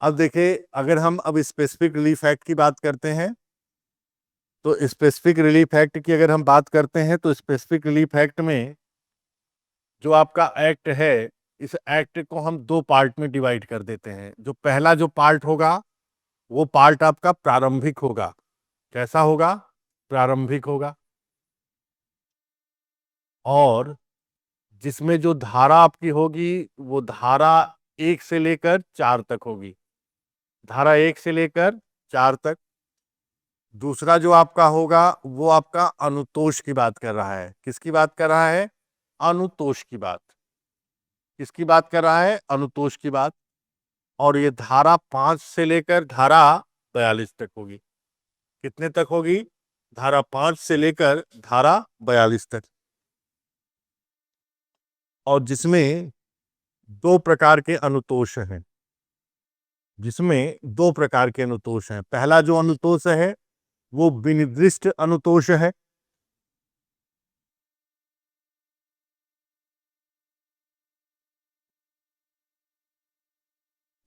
अब देखिए, अगर हम अब स्पेसिफिक रिलीफ एक्ट की बात करते हैं, तो स्पेसिफिक रिलीफ एक्ट की अगर हम बात करते हैं, तो स्पेसिफिक रिलीफ एक्ट में जो आपका एक्ट है, इस एक्ट को हम दो पार्ट में डिवाइड कर देते हैं। जो पहला जो पार्ट होगा, वो पार्ट आपका प्रारंभिक होगा। कैसा होगा? प्रारंभिक होगा। और जिसमें जो धारा आपकी होगी, वो धारा 1 से लेकर 4 तक होगी। धारा 1 से लेकर 4 तक। दूसरा जो आपका होगा, वो आपका अनुतोष की बात कर रहा है। किसकी बात कर रहा है? अनुतोष की बात। किसकी बात कर रहा है? अनुतोष की बात। और ये धारा 5 से लेकर धारा 42 तक होगी। कितने तक होगी? धारा 5 से लेकर धारा 42 तक। और जिसमें दो प्रकार के अनुतोष हैं। जिसमें दो प्रकार के अनुतोष हैं। पहला जो अनुतोष है, वो विनिर्दिष्ट अनुतोष है।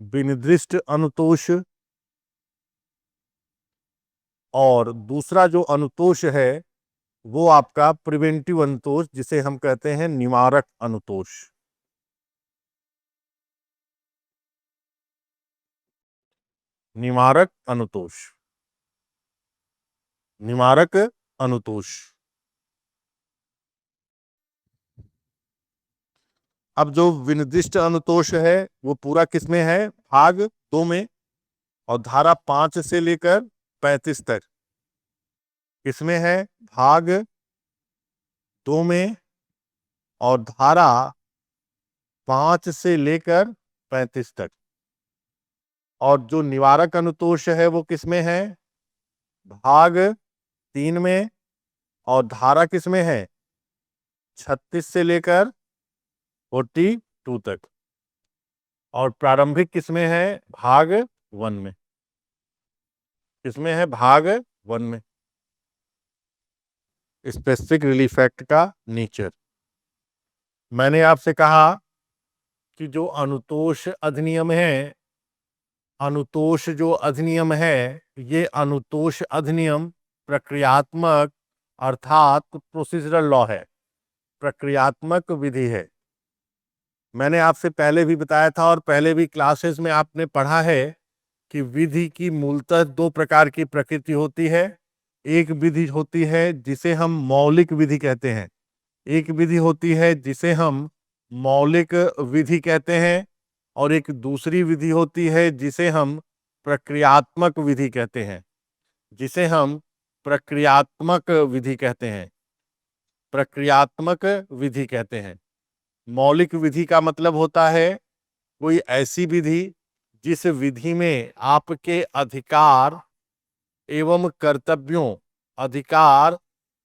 विनिर्दिष्ट अनुतोष। और दूसरा जो अनुतोष है, वो आपका प्रिवेंटिव अनुतोष, जिसे हम कहते हैं निवारक अनुतोष। निवारक अनुतोष। निवारक अनुतोष। अब जो विनिर्दिष्ट अनुतोष है, वो पूरा किसमें है? भाग 2 में। और धारा 5 से लेकर 35 तक किसमें है? भाग 2 में। और धारा 5 से लेकर 35 तक। और जो निवारक अनुतोष है, वो किसमें है? भाग 3 में। और धारा किसमें है? 36 से लेकर 42 तक। और प्रारंभिक किसमें है? भाग 1 में। किसमें है? भाग 1 में। स्पेसिफिक रिलीफ एक्ट का नेचर। मैंने आपसे कहा कि जो अनुतोष अधिनियम है, अनुतोष जो अधिनियम है, ये अनुतोष अधिनियम प्रक्रियात्मक अर्थात प्रोसीजरल लॉ है। प्रक्रियात्मक विधि है। मैंने आपसे पहले भी बताया था और पहले भी क्लासेस में आपने पढ़ा है कि विधि की मूलतः दो प्रकार की प्रकृति होती है। एक विधि होती है जिसे हम मौलिक विधि कहते हैं। एक विधि होती है जिसे हम मौलिक विधि कहते हैं। और एक दूसरी विधि होती है जिसे हम प्रक्रियात्मक विधि कहते हैं। जिसे हम प्रक्रियात्मक विधि कहते हैं। प्रक्रियात्मक विधि कहते हैं। मौलिक विधि का मतलब होता है कोई ऐसी विधि जिस विधि में आपके अधिकार एवं कर्तव्यों अधिकार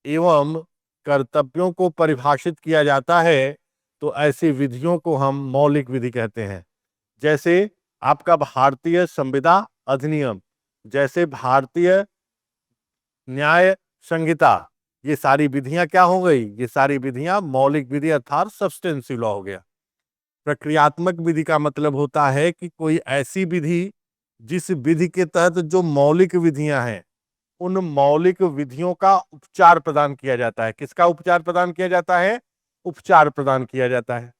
एवं कर्तव्यों को परिभाषित किया जाता है। तो ऐसी विधियों को हम मौलिक विधि कहते हैं। जैसे आपका भारतीय संविदा अधिनियम, जैसे भारतीय न्याय संहिता, ये सारी विधियां क्या हो गई? ये सारी विधियां मौलिक विधि अर्थात सब्सटेंसिव लॉ हो गया। प्रक्रियात्मक विधि का मतलब होता है कि कोई ऐसी विधि जिस विधि के तहत जो मौलिक विधियां हैं, उन मौलिक विधियों का उपचार प्रदान किया जाता है। किसका उपचार प्रदान किया जाता है? उपचार प्रदान किया जाता है।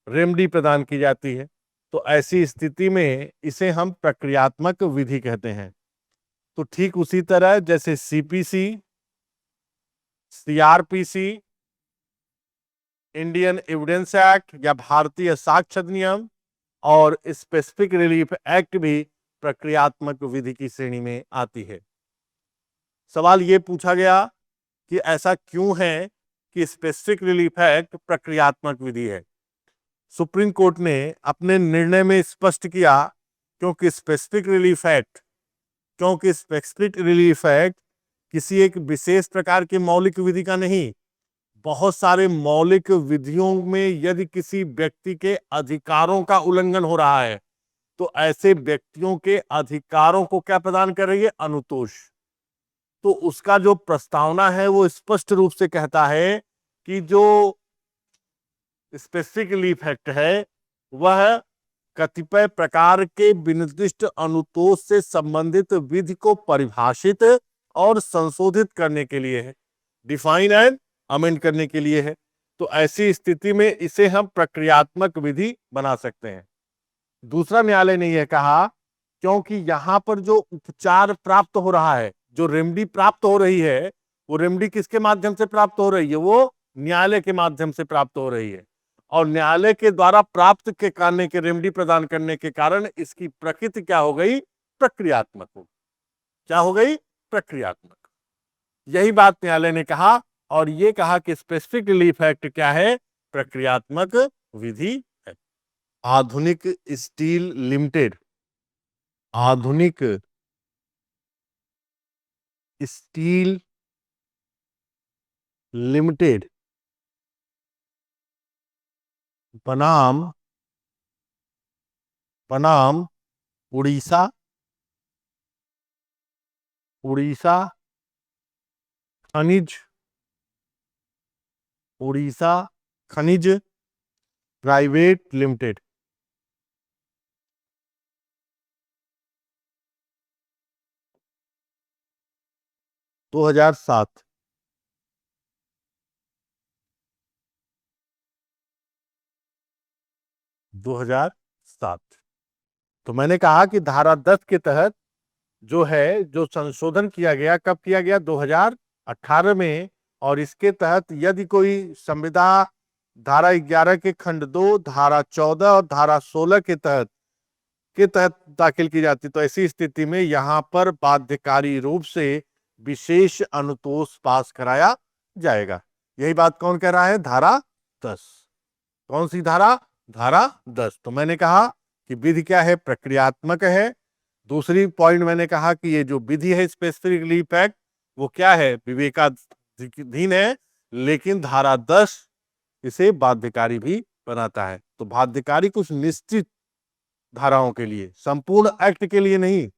रेमडी प्रदान की जाती है। तो ऐसी स्थिति में इसे हम प्रक्रियात्मक विधि कहते हैं। तो ठीक उसी तरह जैसे CPC, CrPC, Indian evidence act या भारतीय साक्ष्य अधिनियम और स्पेसिफिक रिलीफ एक्ट भी प्रक्रियात्मक विधि की श्रेणी में आती है। सवाल यह पूछा गया कि ऐसा क्यों है कि स्पेसिफिक रिलीफ एक्ट प्रक्रियात्मक विधि है। सुप्रीम कोर्ट ने अपने निर्णय में स्पष्ट किया क्योंकि स्पेसिफिक रिलीफ एक्ट किसी एक विशेष प्रकार की मौलिक विधि का नहीं, बहुत सारे मौलिक विधियों में यदि किसी व्यक्ति के अधिकारों का उल्लंघन हो रहा है, तो ऐसे व्यक्तियों के अधिकारों को क्या प्रदान कर रही है? अनुतोष। तो उसका जो प्रस्तावना है वो स्पष्ट रूप से कहता है कि जो स्पेसिफिक रिलीफ एक्ट है, वह कतिपय प्रकार के विनिर्दिष्ट अनुतोष से संबंधित विधि को परिभाषित और संशोधित करने के लिए है, डिफाइन एंड अमेंड करने के लिए है। तो ऐसी स्थिति में इसे हम प्रक्रियात्मक विधि बना सकते हैं। दूसरा, न्यायालय ने यह कहा क्योंकि यहां पर जो उपचार प्राप्त हो रहा है, जो रेमडी प्राप्त हो रही है, वो रेमडी किसके माध्यम से प्राप्त हो रही है? वो न्यायालय के माध्यम से प्राप्त हो रही है। और न्यायालय के द्वारा प्राप्त के करने के रेमडी प्रदान करने के कारण इसकी प्रकृति क्या हो गई? प्रक्रियात्मक हो। क्या हो गई? प्रक्रियात्मक। यही बात न्यायालय ने कहा, और ये कहा कि स्पेसिफिक रिलीफ एक्ट क्या है? प्रक्रियात्मक विधि है। आधुनिक स्टील लिमिटेड, आधुनिक स्टील लिमिटेड बनाम बनाम उड़ीसा, उड़ीसा खनिज, उड़ीसा खनिज प्राइवेट लिमिटेड, 2007। तो मैंने कहा कि धारा 10 के तहत जो है, जो संशोधन किया गया, कब किया गया? 2018 में। और इसके तहत यदि कोई संविदा धारा 11 के खंड 2, धारा 14 और धारा 16 के तहत दाखिल की जाती, तो ऐसी स्थिति में यहां पर बाध्यकारी रूप से विशेष अनुतोष पास कराया जाएगा। यही बात कौन कह रहा है? धारा 10। कौन सी धारा? धारा 10। तो मैंने कहा कि विधि क्या है? प्रक्रियात्मक है। दूसरी पॉइंट मैंने कहा कि ये जो विधि है स्पेसिफिक रिलीफ एक्ट, वो क्या है? विवेकाधीन है, लेकिन धारा 10 इसे बाध्यकारी भी बनाता है। तो बाध्यकारी कुछ निश्चित धाराओं के लिए, संपूर्ण एक्ट के लिए नहीं,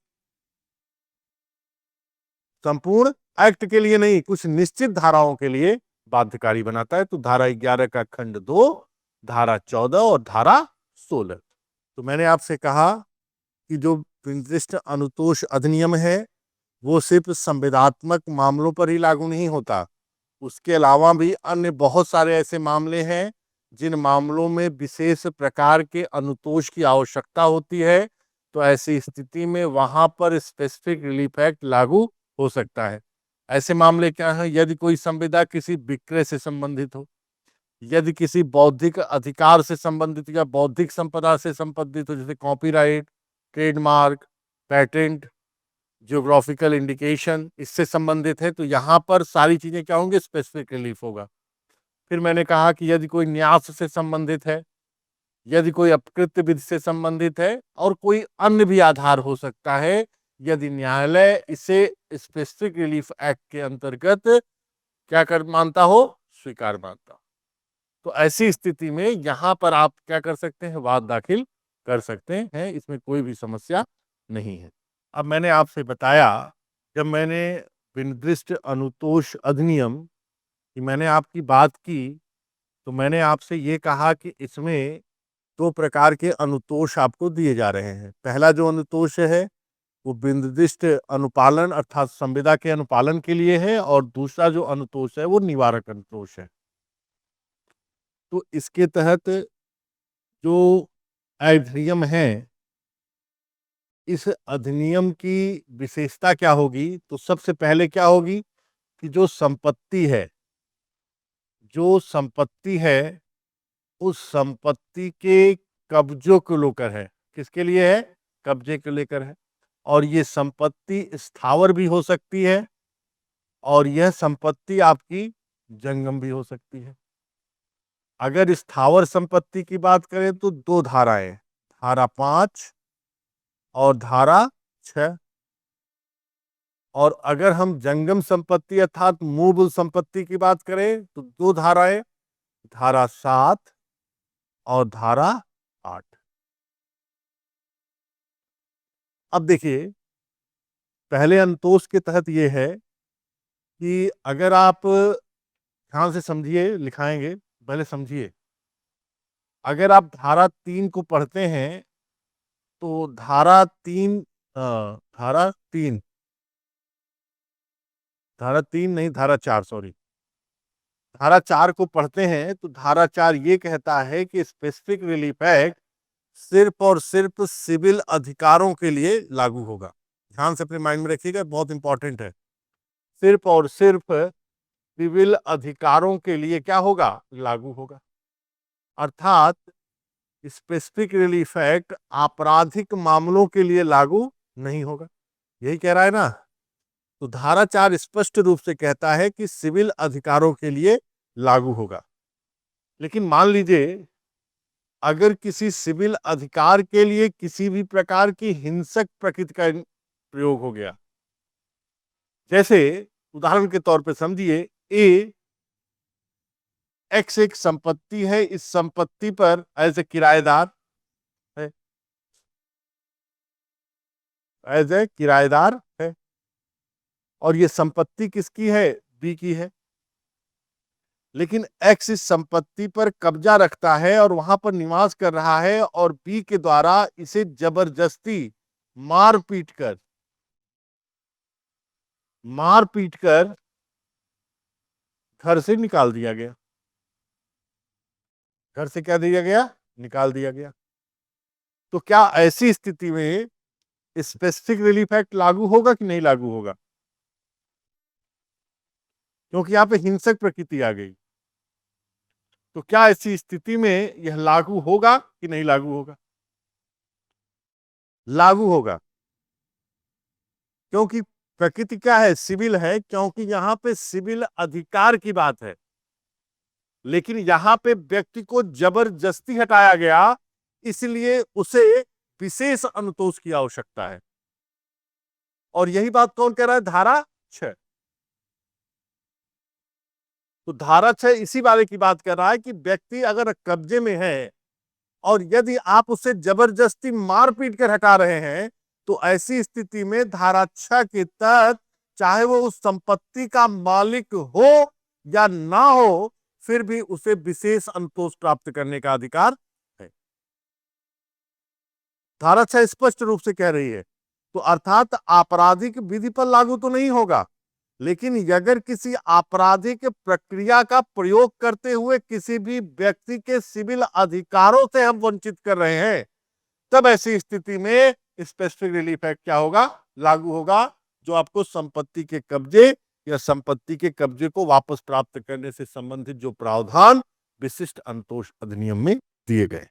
संपूर्ण एक्ट के लिए नहीं, कुछ निश्चित धाराओं के लिए बाध्यकारी बनाता है। तो धारा 11 का खंड 2, धारा 14 और धारा 16। तो मैंने आपसे कहा कि जो निर्दिष्ट अनुतोष अधिनियम है वो सिर्फ संविदात्मक मामलों पर ही लागू नहीं होता, उसके अलावा भी अन्य बहुत सारे ऐसे मामले हैं जिन मामलों में विशेष प्रकार के अनुतोष की आवश्यकता होती है। तो ऐसी स्थिति में वहां पर स्पेसिफिक रिलीफ एक्ट लागू हो सकता है। ऐसे मामले क्या हैं? यदि कोई संविदा किसी विक्रय से संबंधित हो, यदि किसी बौद्धिक अधिकार से संबंधित या बौद्धिक संपदा से संबंधित हो, जैसे copyright, trademark, patent, geographical indication, इससे संबंधित है, तो यहां पर सारी चीजें क्या होंगी? स्पेसिफिक रिलीफ होगा। फिर मैंने कहा कि यदि कोई न्यास से संबंधित है, यदि कोई अपकृत विधि से संबंधित है, और कोई अन्य भी आधार हो सकता है, यदि न्यायालय इसे स्पेसिफिक रिलीफ एक्ट के अंतर्गत क्या कर मानता हो? स्वीकार मानता हो, तो ऐसी स्थिति में यहां पर आप क्या कर सकते हैं? वाद दाखिल कर सकते हैं, इसमें कोई भी समस्या नहीं है। अब मैंने आपसे बताया, जब मैंने विनिर्दिष्ट अनुतोष अधिनियम की मैंने आपकी बात की, तो मैंने आपसे ये कहा कि इसमें दो प्रकार के अनुतोष आपको दिए जा रहे हैं। पहला जो अनुतोष है वो विनिर्दिष्ट अनुपालन अर्थात संविदा के अनुपालन के लिए है, और दूसरा जो अनुतोष है वो निवारक अनुतोष है। तो इसके तहत जो अधिनियम है, इस अधिनियम की विशेषता क्या होगी? तो सबसे पहले क्या होगी कि जो संपत्ति है, जो संपत्ति है, उस संपत्ति के कब्जों को लेकर है। किसके लिए है? कब्जे को लेकर है। और ये संपत्ति स्थावर भी हो सकती है, और यह संपत्ति आपकी जंगम भी हो सकती है। अगर स्थावर संपत्ति की बात करें तो दो धाराएं, धारा 5 और धारा 6। और अगर हम जंगम संपत्ति अर्थात मूल संपत्ति की बात करें तो दो धाराएं, धारा 7 और धारा 8। अब देखिए, पहले अनुतोष के तहत यह है कि अगर आप ध्यान से समझिए, लिखाएंगे, पहले समझिए। अगर आप धारा 3 को पढ़ते हैं तो धारा तीन नहीं, धारा 4, सॉरी, धारा 4 को पढ़ते हैं तो धारा 4 ये कहता है कि स्पेसिफिक रिलीफ एक्ट सिर्फ और सिर्फ सिविल अधिकारों के लिए लागू होगा। ध्यान से अपने माइंड में रखिएगा, बहुत इंपॉर्टेंट है। सिर्फ और सिर्फ सिविल अधिकारों के लिए क्या होगा? लागू होगा। अर्थात स्पेसिफिक रिलीफ एक्ट आपराधिक मामलों के लिए लागू नहीं होगा। यही कह रहा है ना। तो धारा 4 स्पष्ट रूप से कहता है कि सिविल अधिकारों के लिए लागू होगा। लेकिन मान लीजिए अगर किसी सिविल अधिकार के लिए किसी भी प्रकार की हिंसक प्रकृति का प्रयोग हो गया, जैसे उदाहरण के तौर पे समझिए एक्स एक संपत्ति है, इस संपत्ति पर एज ए किराएदार है, एज ए किराएदार है, और ये संपत्ति किसकी है? बी की है। लेकिन एक्स इस संपत्ति पर कब्जा रखता है और वहां पर निवास कर रहा है, और बी के द्वारा इसे जबरदस्ती मार पीट कर घर से निकाल दिया गया। घर से क्या दिया गया? निकाल दिया गया। तो क्या ऐसी स्थिति में स्पेसिफिक रिलीफ एक्ट लागू होगा कि नहीं लागू होगा? क्योंकि यहां पे हिंसक प्रकृति आ गई। तो क्या ऐसी स्थिति में यह लागू होगा कि नहीं लागू होगा? लागू होगा। क्योंकि प्रकृति क्या है? सिविल है, क्योंकि यहां पे सिविल अधिकार की बात है। लेकिन यहां पे व्यक्ति को जबरदस्ती हटाया गया, इसलिए उसे विशेष अनुतोष की आवश्यकता है। और यही बात कौन कह रहा है? धारा 6। तो धारा 6 इसी बारे की बात कर रहा है कि व्यक्ति अगर कब्जे में है और यदि आप उसे जबरदस्ती मार पीट कर हटा रहे हैं, तो ऐसी स्थिति में धारा 6 के तहत चाहे वो उस संपत्ति का मालिक हो या ना हो, फिर भी उसे विशेष संतोष प्राप्त करने का अधिकार है। धारा 6 स्पष्ट रूप से कह रही है। तो अर्थात आपराधिक विधि पर लागू तो नहीं होगा, लेकिन अगर किसी आपराधिक प्रक्रिया का प्रयोग करते हुए किसी भी व्यक्ति के सिविल अधिकारों से हम वंचित कर रहे हैं, तब ऐसी स्थिति में स्पेसिफिक रिलीफ एक्ट क्या होगा? लागू होगा, जो आपको संपत्ति के कब्जे या संपत्ति के कब्जे को वापस प्राप्त करने से संबंधित जो प्रावधान विशिष्ट अनुतोष अधिनियम में दिए गए।